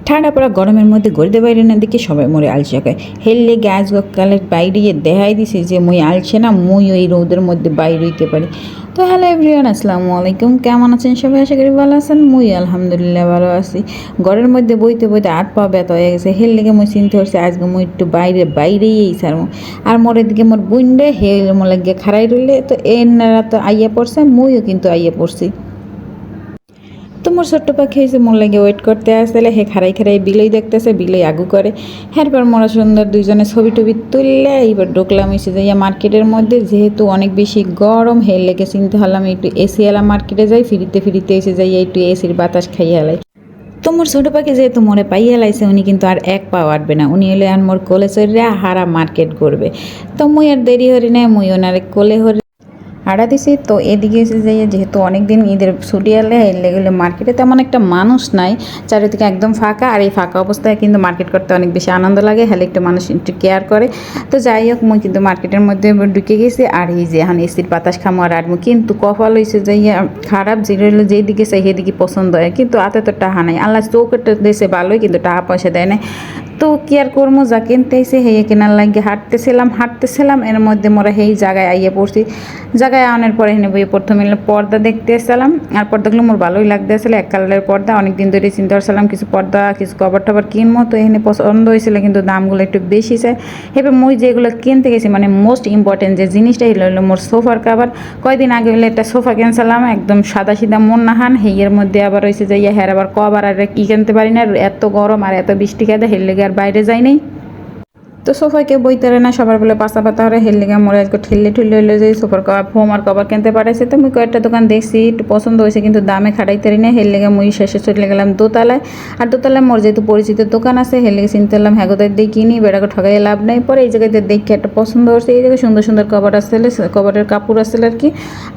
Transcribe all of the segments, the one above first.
ঠান্ডা পড়া গরমের মধ্যে গড়িতে বাইরে না দেখি সবাই মরে আলসে খায় হেললে গ্যাস গকালের বাইরে দেখাই দিছে যে মুই আলছে না মুই ওই রোদের মধ্যে বাইরে হইতে পারি। তো হ্যালো এভরিওয়ান, আসসালামু আলাইকুম। কেমন আছেন সবাই? আশা করি ভালো আছেন। মুই আলহামদুলিল্লাহ ভালো আছি। ঘরের মধ্যে বইতে বইতে হাত পা ব্যথা হয়ে গেছে, হেল লেগে মুই চিন্তা করছি আজকে মুই একটু বাইরেই এই সারমু। আর মোর এদিকে মোর বুনডে হেল মোর লাগে খাড়াই রইলে, তো এনারা তো আইয়া পড়ছে, মুইও কিন্তু আইয়া পড়ছি। তো মোর ছোট্ট পাখি হয়েছে মোর লাগে ওয়েট করতে আসলে হে খারাই খারাই বিলই দেখতেছে, বিলই আগু করে। এরপর মোরা সুন্দর দুইজনে ছবি টবি তুললে এইবার ঢুকলাম এসে যাইয়া মার্কেটের মধ্যে, যেহেতু অনেক বেশি গরম হের লেগে চিনতে হলাম একটু এসি এলা মার্কেটে যাই, ফিরিতে এসে যাইয়া একটু এসির বাতাস খাইয়া লাই। তো মোর ছোটো পাখি যেহেতু মোরে পাইয়া লাইছে, উনি কিন্তু আর এক পাও আটবে না, উনি এলে আর মোর কোলে চড়িয়া হারা মার্কেট করবে। তো মুই আর দেরি হরি নাই, মুই ওনারে কোলে হরি আড়া দিছি। তো এদিকে এসে যাই, যেহেতু অনেক দিন ঈদের ছুটি এলে গেলে মার্কেটে তেমন একটা মানুষ নাই, চারিদিকে একদম ফাঁকা। আর এই ফাঁকা অবস্থায় কিন্তু মার্কেট করতে অনেক বেশি আনন্দ লাগে, হলে একটু মানুষ একটু কেয়ার করে। তো যাই হোক, মুই কিন্তু মার্কেটের মধ্যে ঢুকে গেছি। আর এই যে এখন এসির বাতাস খামো আর আটমু, কিন্তু কপাল হয়েছে যাইয়া খারাপ, যেদিকে চাই সেদিকে পছন্দ হয়, কিন্তু হাতে তো টাহা নাই। আল্লাহ চৌকেরটা দেশে ভালোই, কিন্তু টাকা পয়সা দেয় না। তো কি আর করবো, যা কিনতে এসে হেয়ে কেনার লাগে হাঁটতেছিলাম এর মধ্যে মোরা সেই জায়গায় আইয়ে পড়ছি। জায়গায় আনার পরে এখানে বইয়ে প্রথমে পর্দা দেখতে এসেছিলাম। আর পর্দাগুলো মোর ভালোই লাগতে আসলে, এক কালারের পর্দা। অনেকদিন ধরে চিন্তা করছিলাম কিছু পর্দা কিছু কভার টভার কিনবো, তো এখানে পছন্দ হয়েছিল, কিন্তু দামগুলো একটু বেশি চাই। এবার মুই যেগুলো কিনতে গেছি, মানে মোস্ট ইম্পর্টেন্ট যে জিনিসটা হলো মোর সোফার কাভার। কয়দিন আগে হলে একটা সোফা কিনছিলাম, একদম সাদা সিধা মন নাহান, হেয়ের মধ্যে আবার হয়েছে যাইয়া হ্যাঁ আবার কভার আর কি কিনতে পারি না, এত গরম আর এত বৃষ্টি কাদা হের লেগে আর বাইরে যাই নাই। তো সোফায় কেউ বইতে না, সবার বলে পাশা পাতা হরে, হের লেগে মোরে আজকে ঠেললে হইলে যে সোফার কভার ফোম আর কভার কিনতে পারাইছে। তো মুই কয়েকটা দোকান দেখছি, একটু পছন্দ হয়েছে, কিন্তু দামে খাটাইতে না। হের লেগে মুই শেষে চলে গেলাম দোতলায়। আর দোতলায় মোর যেহেতু পরিচিত দোকান আছে, হের লেগে চিনতে হলাম হ্যাগোদের দিয়ে কিনি, বেড়াকে ঠগাই লাভ নাই। পরে এই জায়গাতে দেখে একটা পছন্দ হচ্ছে, এই জায়গায় সুন্দর সুন্দর কভার আসলে, কভারের কাপড় আসলে আর কি,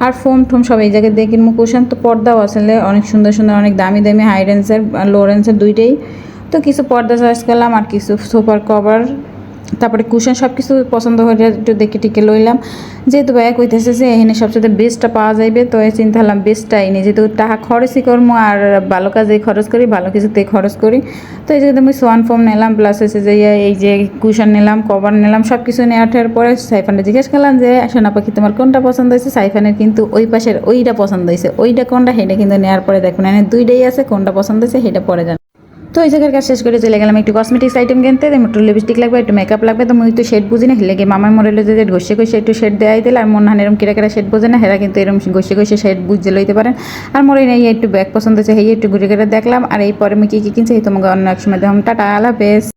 আর ফোম ঠোম সব এই জায়গায় দিয়ে কিনবো। কুশন তো পর্দাও আসলে অনেক সুন্দর সুন্দর, অনেক দামি দামি, হাই রেঞ্জের লো রেঞ্জের দুইটাই। তো কিছু পর্দা চয়েস করলাম আর কিছু সোফার কভার, তারপরে কুশন সব কিছু পছন্দ হয়ে একটু দেখে টিকে লইলাম। যেহেতু ভাইয়া কইতেছে যে এখানে সবচেয়ে বেস্টটা পাওয়া যাইবে, তো চিন্তা হলাম বেস্টটাই নেই, যেহেতু টাকা খরচই করবো আর ভালো কাজেই খরচ করি, ভালো কিছুতেই খরচ করি। তো এই জায়গাতে আমি সোয়ান ফোম নিলাম, প্লাস হচ্ছে যে এই যে কুশন নিলাম, কভার নিলাম, সব কিছু নেওয়ার পরে সাইফানটা জিজ্ঞেস করলাম যে সোনা পাখি তোমার কোনটা পছন্দ হয়েছে। সাইফানের কিন্তু ওই পাশের ওইটা পছন্দ হয়েছে, ওইটা কোনটা সেটা কিন্তু নেওয়ার পরে দেখুন এখানে দুইটাই আছে, কোনটা পছন্দ হয়েছে সেটা পরে জান। তো এই জায়গার কাজ শেষ করে চলে গেলাম একটু কসমেটিক্স আইটেম কিনতে, একটু লিপস্টিক লাগবে, একটু মেকআপ লাগবে। তো মুই তো শেড বুঝি না, হেলে গিয়ে মামার মরেলে যে ঘষে একটু শেড দেওয়াই দিল। আর মনে হয় এরকম কিরা শেড বোঝে না, হেরা কিন্তু এরকম ঘষে শেড বুঝতে লইতে পারেন। আর মোর এই একটু ব্যাগ পছন্দ হচ্ছে, হেয়ে একটু ঘুরে দেখলাম। আর এই পরে আমি কী কিনছি তোমাকে অন্য এক সময় দেখলাম। টাটা, আল্লাহ হাফেজ।